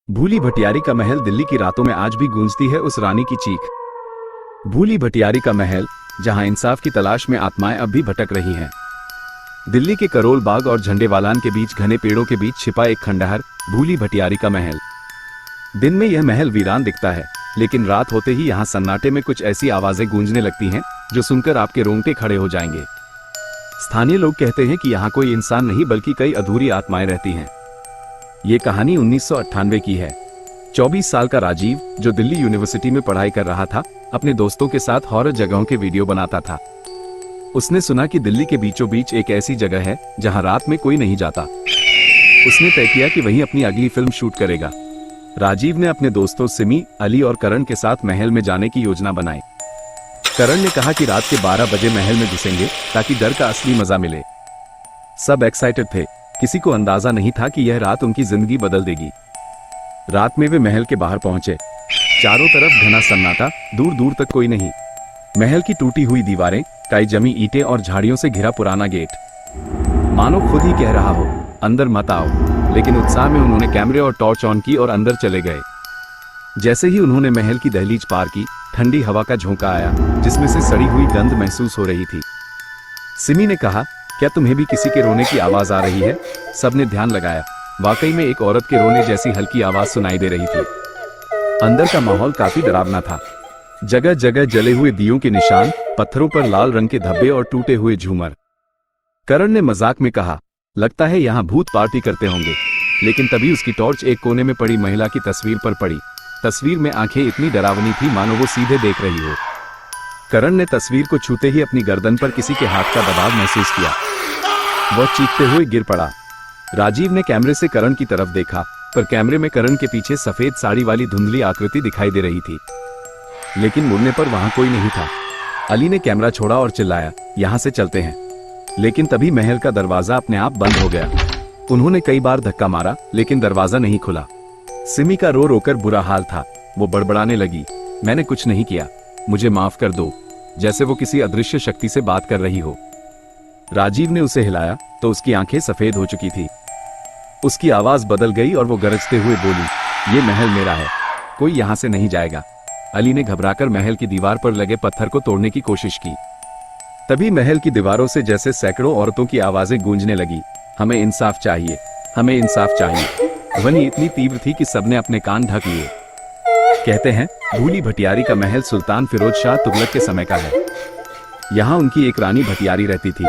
भूली भटियारी का महल दिल्ली की रातों में आज भी गूंजती है उस रानी की चीख। भूली भटियारी का महल, जहां इंसाफ की तलाश में आत्माएं अब भी भटक रही हैं। दिल्ली के करोल बाग और झंडेवालान के बीच घने पेड़ों के बीच छिपा एक खंडहर, भूली भटियारी का महल। दिन में यह महल वीरान दिखता है, लेकिन रात होते ही यहाँ सन्नाटे में कुछ ऐसी आवाजें गूंजने लगती हैं जो सुनकर आपके रोंगटे खड़े हो जाएंगे। स्थानीय लोग कहते हैं कि यहाँ कोई इंसान नहीं बल्कि कई अधूरी आत्माएं रहती हैं। ये कहानी 1998 की है। 24 साल का राजीव, जो दिल्ली यूनिवर्सिटी में पढ़ाई कर रहा था, अपने दोस्तों के साथ हॉरर जगहों के वीडियो बनाता था। उसने सुना कि दिल्ली के बीचों बीच एक ऐसी जगह है जहां रात में कोई नहीं जाता। उसने तय किया कि वहीं अपनी अगली फिल्म शूट करेगा। राजीव ने अपने दोस्तों सिमी, अली और करण के साथ महल में जाने की योजना बनाई। करण ने कहा कि रात के 12 बजे महल में घुसेंगे ताकि डर का असली मजा मिले। सब एक्साइटेड थे, किसी को अंदाजा नहीं था कि यह रात उनकी जिंदगी बदल देगी। रात में वे महल के बाहर पहुंचे। चारों तरफ घना सन्नाटा, दूर दूर तक कोई नहीं। महल की टूटी हुई दीवारें, काई जमी ईंटें और झाड़ियों से घिरा पुराना गेट। मानो खुद ही कह रहा हो, अंदर मत आओ। लेकिन उत्साह में उन्होंने कैमरे और टॉर्च ऑन की और अंदर चले गए। जैसे ही उन्होंने महल की दहलीज पार की, ठंडी हवा का झोंका आया, जिसमें से सड़ी हुई गंध महसूस हो रही थी। सिमी ने कहा, क्या तुम्हें भी किसी के रोने की आवाज आ रही है? सबने ध्यान लगाया। वाकई में एक औरत के रोने जैसी हल्की आवाज सुनाई दे रही थी। अंदर का माहौल काफी डरावना था। जगह जगह जले हुए दियों के निशान, पत्थरों पर लाल रंग के धब्बे और टूटे हुए झूमर। करण ने मजाक में कहा, लगता है यहाँ भूत पार्टी करते होंगे। लेकिन तभी उसकी टॉर्च एक कोने में पड़ी महिला की तस्वीर पर पड़ी। तस्वीर में आंखें इतनी डरावनी थी मानो वो सीधे देख रही हो। करण ने तस्वीर को छूते ही अपनी गर्दन पर किसी के हाथ का दबाव महसूस किया। वह चीखते हुए गिर पड़ा। राजीव ने कैमरे से करण की तरफ देखा, पर कैमरे में करण के पीछे सफेद साड़ी वाली धुंधली आकृति दिखाई दे रही थी। लेकिन मुड़ने पर वहां कोई नहीं था। अली ने कैमरा छोड़ा और चिल्लाया, यहां से चलते हैं। लेकिन तभी महल का दरवाजा अपने आप बंद हो गया। उन्होंने कई बार धक्का मारा, लेकिन दरवाजा नहीं खुला। सिमी का रो रोकर बुरा हाल था। वो बड़बड़ाने लगी, मैंने कुछ नहीं किया, मुझे माफ कर दो, जैसे वो किसी अदृश्य शक्ति से बात कर रही हो। राजीव ने उसे हिलाया तो उसकी आंखें सफेद हो चुकी थी। उसकी आवाज बदल गई और वो गरजते हुए बोली, ये महल मेरा है, कोई यहां से नहीं जाएगा। अली ने घबराकर महल की दीवार पर लगे पत्थर को तोड़ने की कोशिश की। तभी महल की दीवारों से जैसे सैकड़ों औरतों की आवाजें गूंजने लगी, हमें इंसाफ चाहिए, हमें इंसाफ चाहिए। ध्वनि इतनी तीव्र थी कि सबने अपने कान ढक लिए। कहते हैं भूली भटियारी का महल सुल्तान फिरोज शाह तुगलक के समय का है। यहाँ उनकी एक रानी भटियारी रहती थी।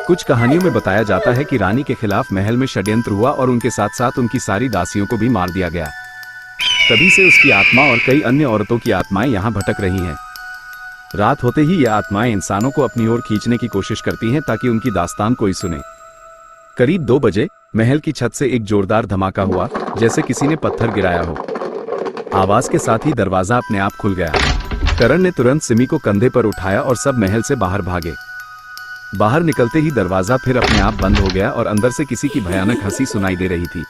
कुछ कहानियों में बताया जाता है कि रानी के खिलाफ महल में षड्यंत्र हुआ और उनके साथ साथ उनकी सारी दासियों को भी मार दिया गया। तभी से उसकी आत्मा और कई अन्य औरतों की आत्माएं यहाँ भटक रही हैं। रात होते ही ये आत्माएं इंसानों को अपनी ओर खींचने की कोशिश करती हैं ताकि उनकी दास्तान कोई सुने। करीब 2 बजे महल की छत से एक जोरदार धमाका हुआ, जैसे किसी ने पत्थर गिराया हो। आवाज के साथ ही दरवाजा अपने आप खुल गया। करण ने तुरंत सिमी को कंधे पर उठाया और सब महल से बाहर भागे। बाहर निकलते ही दरवाजा फिर अपने आप बंद हो गया और अंदर से किसी की भयानक हंसी सुनाई दे रही थी।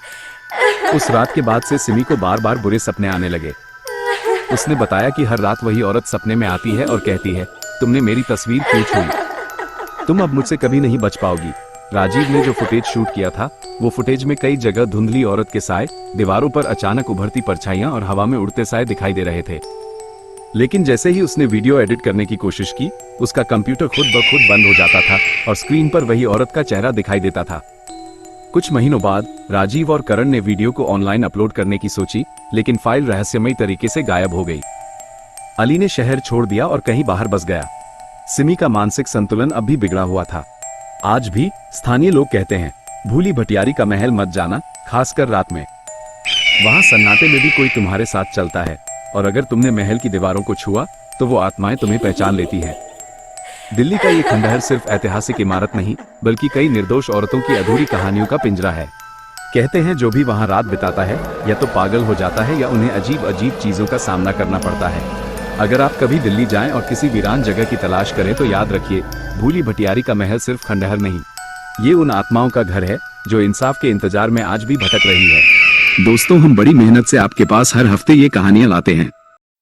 उस रात के बाद से सिमी को बार बार बुरे सपने आने लगे। उसने बताया कि हर रात वही औरत सपने में आती है और कहती है, तुमने मेरी तस्वीर क्यों छुई? तुम अब मुझसे कभी नहीं बच पाओगी। राजीव ने जो फुटेज शूट किया था, वो फुटेज में कई जगह धुंधली औरत के साए, दीवारों पर अचानक उभरती परछाइयां और हवा में उड़ते साए दिखाई दे रहे थे। लेकिन जैसे ही उसने वीडियो एडिट करने की कोशिश की, उसका कंप्यूटर खुद ब खुद बंद हो जाता था और स्क्रीन पर वही औरत का चेहरा दिखाई देता था। कुछ महीनों बाद राजीव और करण ने वीडियो को ऑनलाइन अपलोड करने की सोची, लेकिन फाइल रहस्यमयी तरीके से गायब हो गई। अली ने शहर छोड़ दिया और कहीं बाहर बस गया। सिमी का मानसिक संतुलन अब भी बिगड़ा हुआ था। आज भी स्थानीय लोग कहते हैं, भूली भटियारी का महल मत जाना, खासकर रात में। वहां सन्नाटे में भी कोई तुम्हारे साथ चलता है, और अगर तुमने महल की दीवारों को छुआ तो वो आत्माएं तुम्हें पहचान लेती हैं। दिल्ली का ये खंडहर सिर्फ ऐतिहासिक इमारत नहीं, बल्कि कई निर्दोष औरतों की अधूरी कहानियों का पिंजरा है। कहते हैं जो भी वहां रात बिताता है, या तो पागल हो जाता है या उन्हें अजीब अजीब चीजों का सामना करना पड़ता है। अगर आप कभी दिल्ली जाएं और किसी वीरान जगह की तलाश करें तो याद रखिए, भूली भटियारी का महल सिर्फ खंडहर नहीं, ये उन आत्माओं का घर है जो इंसाफ के इंतजार में आज भी भटक रही है। दोस्तों, हम बड़ी मेहनत से आपके पास हर हफ्ते ये कहानियां लाते हैं।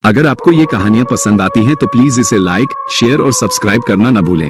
अगर आपको ये कहानियां पसंद आती हैं तो प्लीज इसे लाइक, शेयर और सब्सक्राइब करना न भूलें।